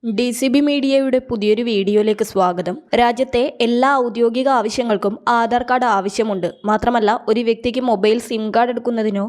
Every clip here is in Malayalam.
DCB മീഡിയയുടെ പുതിയൊരു വീഡിയോയിലേക്ക് സ്വാഗതം. രാജ്യത്തെ എല്ലാ ഔദ്യോഗിക ആവശ്യങ്ങൾക്കും ആധാർ കാർഡ് ആവശ്യമുണ്ട്. മാത്രമല്ല, ഒരു വ്യക്തിക്ക് മൊബൈൽ സിം കാർഡ് എടുക്കുന്നതിനോ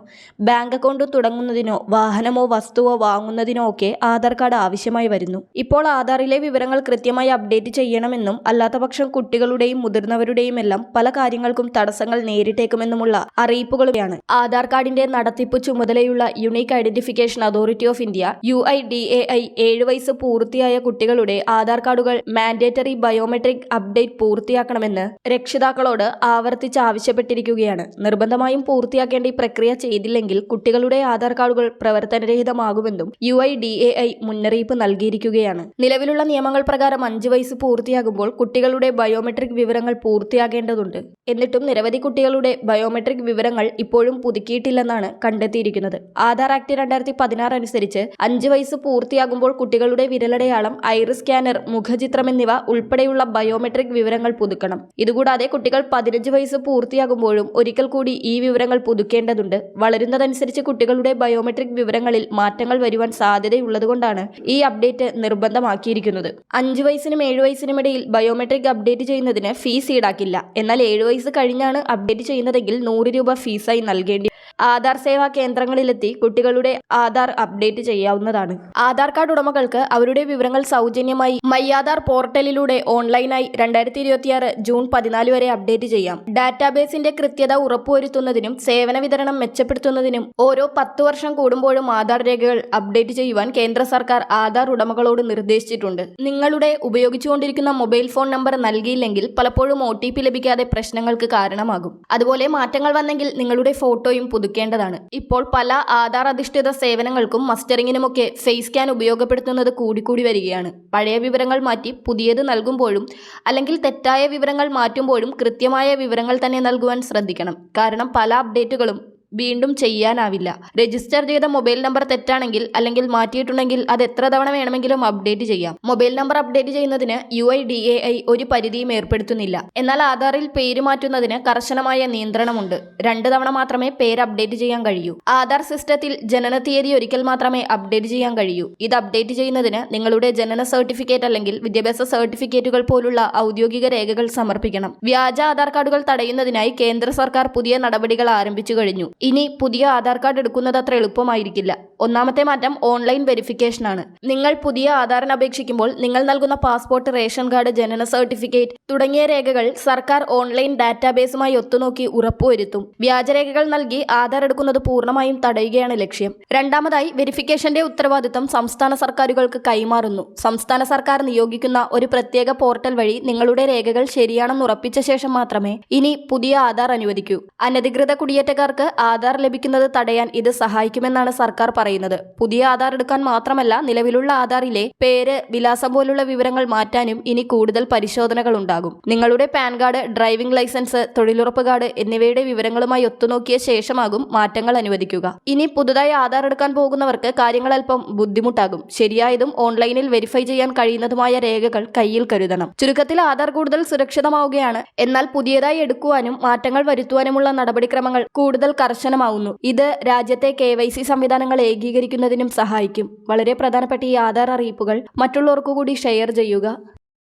ബാങ്ക് അക്കൗണ്ട് തുടങ്ങുന്നതിനോ വാഹനമോ വസ്തുവോ വാങ്ങുന്നതിനോ ഒക്കെ ആധാർ കാർഡ് ആവശ്യമായി വരുന്നു. ഇപ്പോൾ ആധാറിലെ വിവരങ്ങൾ കൃത്യമായി അപ്ഡേറ്റ് ചെയ്യണമെന്നും അല്ലാത്തപക്ഷം കുട്ടികളുടെയും മുതിർന്നവരുടെയും എല്ലാം പല കാര്യങ്ങൾക്കും തടസ്സങ്ങൾ നേരിട്ടേക്കുമെന്നുമുള്ള അറിയിപ്പുകളുമാണ് ആധാർ കാർഡിന്റെ നടത്തിപ്പ് ചുമതലയുള്ള unique identification authority of India UIDAI 7 വയസ്സ് പൂർത്തിയായ കുട്ടികളുടെ ആധാർ കാർഡുകൾ മാൻഡേറ്ററി ബയോമെട്രിക് അപ്ഡേറ്റ് പൂർത്തിയാക്കണമെന്ന് രക്ഷിതാക്കളോട് ആവർത്തിച്ച് ആവശ്യപ്പെട്ടിരിക്കുകയാണ്. നിർബന്ധമായും പൂർത്തിയാക്കേണ്ട ഈ പ്രക്രിയ ചെയ്തില്ലെങ്കിൽ കുട്ടികളുടെ ആധാർ കാർഡുകൾ പ്രവർത്തനരഹിതമാകുമെന്നും UIDAI മുന്നറിയിപ്പ് നൽകിയിരിക്കുകയാണ്. നിലവിലുള്ള നിയമങ്ങൾ പ്രകാരം 5 വയസ്സ് പൂർത്തിയാകുമ്പോൾ കുട്ടികളുടെ ബയോമെട്രിക് വിവരങ്ങൾ പൂർത്തിയാക്കേണ്ടതുണ്ട്. എന്നിട്ടും നിരവധി കുട്ടികളുടെ ബയോമെട്രിക് വിവരങ്ങൾ ഇപ്പോഴും പുതുക്കിയിട്ടില്ലെന്നാണ് കണ്ടെത്തിയിരിക്കുന്നത്. ആധാർ ആക്ട് 2016 അനുസരിച്ച് 5 വയസ്സ് പൂർത്തിയാകുമ്പോൾ കുട്ടികളുടെ വിരലടയാളം, ഐറിസ് സ്കാനർ, മുഖചിത്രം എന്നിവ ഉൾപ്പെടെയുള്ള ബയോമെട്രിക് വിവരങ്ങൾ പുതുക്കണം. ഇതുകൂടാതെ കുട്ടികൾ 15 വയസ്സ് പൂർത്തിയാകുമ്പോഴും ഒരിക്കൽ കൂടി ഈ വിവരങ്ങൾ പുതുക്കേണ്ടതുണ്ട്. വളരുന്നതനുസരിച്ച് കുട്ടികളുടെ ബയോമെട്രിക് വിവരങ്ങളിൽ മാറ്റങ്ങൾ വരുവാൻ സാധ്യതയുള്ളതുകൊണ്ടാണ് ഈ അപ്ഡേറ്റ് നിർബന്ധമാക്കിയിരിക്കുന്നത്. 5 വയസ്സിനും 7 വയസ്സിനും ഇടയിൽ ബയോമെട്രിക് അപ്ഡേറ്റ് ചെയ്യുന്നതിന് ഫീസ് ഈടാക്കില്ല. എന്നാൽ 7 വയസ്സ് കഴിഞ്ഞാണ് അപ്ഡേറ്റ് ചെയ്യുന്നതെങ്കിൽ 100 രൂപ ഫീസായി നൽകേണ്ടി ആധാർ സേവാ കേന്ദ്രങ്ങളിലെത്തി കുട്ടികളുടെ ആധാർ അപ്ഡേറ്റ് ചെയ്യാവുന്നതാണ്. ആധാർ കാർഡ് ഉടമകൾക്ക് അവരുടെ വിവരങ്ങൾ സൗജന്യമായി മൈ ആധാർ പോർട്ടലിലൂടെ ഓൺലൈനായി 2026 ജൂൺ 14 വരെ അപ്ഡേറ്റ് ചെയ്യാം. ഡാറ്റാബേസിന്റെ കൃത്യത ഉറപ്പുവരുത്തുന്നതിനും സേവന വിതരണം മെച്ചപ്പെടുത്തുന്നതിനും ഓരോ 10 വർഷം കൂടുമ്പോഴും ആധാർ രേഖകൾ അപ്ഡേറ്റ് ചെയ്യുവാൻ കേന്ദ്ര സർക്കാർ ആധാർ ഉടമകളോട് നിർദ്ദേശിച്ചിട്ടുണ്ട്. നിങ്ങളുടെ ഉപയോഗിച്ചുകൊണ്ടിരിക്കുന്ന മൊബൈൽ ഫോൺ നമ്പർ നൽകിയില്ലെങ്കിൽ പലപ്പോഴും OTP ലഭിക്കാതെ പ്രശ്നങ്ങൾക്ക് കാരണമാകും. അതുപോലെ മാറ്റങ്ങൾ വന്നെങ്കിൽ നിങ്ങളുടെ ഫോട്ടോയും പുതുക്കേണ്ടതാണ്. ഇപ്പോൾ പല ആധാർ അധിഷ്ഠിത സേവനങ്ങൾക്കും മസ്റ്ററിങ്ങിനുമൊക്കെ ഫേസ് സ്കാൻ ഉപയോഗപ്പെടുത്തുന്നത് കൂടിക്കൂടി വരികയാണ്. പഴയ വിവരങ്ങൾ മാറ്റി പുതിയത് നൽകുമ്പോഴും അല്ലെങ്കിൽ തെറ്റായ വിവരങ്ങൾ മാറ്റുമ്പോഴും കൃത്യമായ വിവരങ്ങൾ തന്നെ നൽകുവാൻ ശ്രദ്ധിക്കണം. കാരണം പല അപ്ഡേറ്റുകളും വീണ്ടും ചെയ്യാനാവില്ല. രജിസ്റ്റർ ചെയ്ത മൊബൈൽ നമ്പർ തെറ്റാണെങ്കിൽ അല്ലെങ്കിൽ മാറ്റിയിട്ടുണ്ടെങ്കിൽ അത് എത്ര തവണ വേണമെങ്കിലും അപ്ഡേറ്റ് ചെയ്യാം. മൊബൈൽ നമ്പർ അപ്ഡേറ്റ് ചെയ്യുന്നതിന് UIDAI ഒരു പരിധിയും ഏർപ്പെടുത്തുന്നില്ല. എന്നാൽ ആധാറിൽ പേര് മാറ്റുന്നതിന് കർശനമായ നിയന്ത്രണമുണ്ട്. 2 തവണ മാത്രമേ പേര് അപ്ഡേറ്റ് ചെയ്യാൻ കഴിയൂ. ആധാർ സിസ്റ്റത്തിൽ ജനന തീയതി ഒരിക്കൽ മാത്രമേ അപ്ഡേറ്റ് ചെയ്യാൻ കഴിയൂ. ഇത് അപ്ഡേറ്റ് ചെയ്യുന്നതിന് നിങ്ങളുടെ ജനന സർട്ടിഫിക്കറ്റ് അല്ലെങ്കിൽ വിദ്യാഭ്യാസ സർട്ടിഫിക്കറ്റുകൾ പോലുള്ള ഔദ്യോഗിക രേഖകൾ സമർപ്പിക്കണം. വ്യാജ ആധാർ കാർഡുകൾ തടയുന്നതിനായി കേന്ദ്ര സർക്കാർ പുതിയ നടപടികൾ ആരംഭിച്ചു കഴിഞ്ഞു. ഇനി പുതിയ ആധാർ കാർഡ് എടുക്കുന്നത് അത്ര എളുപ്പമായിരിക്കില്ല. ഒന്നാമത്തെ മാറ്റം ഓൺലൈൻ വെരിഫിക്കേഷനാണ്. നിങ്ങൾ പുതിയ ആധാറിന് അപേക്ഷിക്കുമ്പോൾ നിങ്ങൾ നൽകുന്ന പാസ്പോർട്ട്, റേഷൻ കാർഡ്, ജനന സർട്ടിഫിക്കറ്റ് തുടങ്ങിയ രേഖകൾ സർക്കാർ ഓൺലൈൻ ഡാറ്റാബേസുമായി ഒത്തുനോക്കി ഉറപ്പുവരുത്തും. വ്യാജരേഖകൾ നൽകി ആധാർ എടുക്കുന്നത് പൂർണ്ണമായും തടയുകയാണ് ലക്ഷ്യം. രണ്ടാമതായി, വെരിഫിക്കേഷന്റെ ഉത്തരവാദിത്തം സംസ്ഥാന സർക്കാരുകൾക്ക് കൈമാറുന്നു. സംസ്ഥാന സർക്കാർ നിയോഗിക്കുന്ന ഒരു പ്രത്യേക പോർട്ടൽ വഴി നിങ്ങളുടെ രേഖകൾ ശരിയാണെന്ന് ഉറപ്പിച്ച ശേഷം മാത്രമേ ഇനി പുതിയ ആധാർ അനുവദിക്കൂ. അനധികൃത കുടിയേറ്റക്കാർക്ക് ആധാർ ലഭിക്കുന്നത് തടയാൻ ഇത് സഹായിക്കുമെന്നാണ് സർക്കാർ പറയുന്നത്. പുതിയ ആധാർ എടുക്കാൻ മാത്രമല്ല, നിലവിലുള്ള ആധാറിലെ പേര്, വിലാസം പോലുള്ള വിവരങ്ങൾ മാറ്റാനും ഇനി കൂടുതൽ പരിശോധനകൾ ഉണ്ടാകും. നിങ്ങളുടെ പാൻ കാർഡ്, ഡ്രൈവിംഗ് ലൈസൻസ്, തൊഴിലുറപ്പ് കാർഡ് എന്നിവയുടെ വിവരങ്ങളുമായി ഒത്തുനോക്കിയ ശേഷമാകും മാറ്റങ്ങൾ അനുവദിക്കുക. ഇനി പുതുതായി ആധാർ എടുക്കാൻ പോകുന്നവർക്ക് കാര്യങ്ങൾ അല്പം ബുദ്ധിമുട്ടാകും. ശരിയായതും ഓൺലൈനിൽ വെരിഫൈ ചെയ്യാൻ കഴിയുന്നതുമായ രേഖകൾ കയ്യിൽ കരുതണം. ചുരുക്കത്തിൽ ആധാർ കൂടുതൽ സുരക്ഷിതമാവുകയാണ്. എന്നാൽ പുതിയതായി എടുക്കുവാനും മാറ്റങ്ങൾ വരുത്തുവാനുമുള്ള നടപടിക്രമങ്ങൾ കൂടുതൽ കർശനമാവുന്നു. ഇത് രാജ്യത്തെ KYC സംവിധാനങ്ങൾ ഏകീകരിക്കുന്നതിനും സഹായിക്കും. വളരെ പ്രധാനപ്പെട്ട ഈ ആധാർ അറിയിപ്പുകൾ മറ്റുള്ളവർക്കു കൂടി ഷെയർ ചെയ്യുക.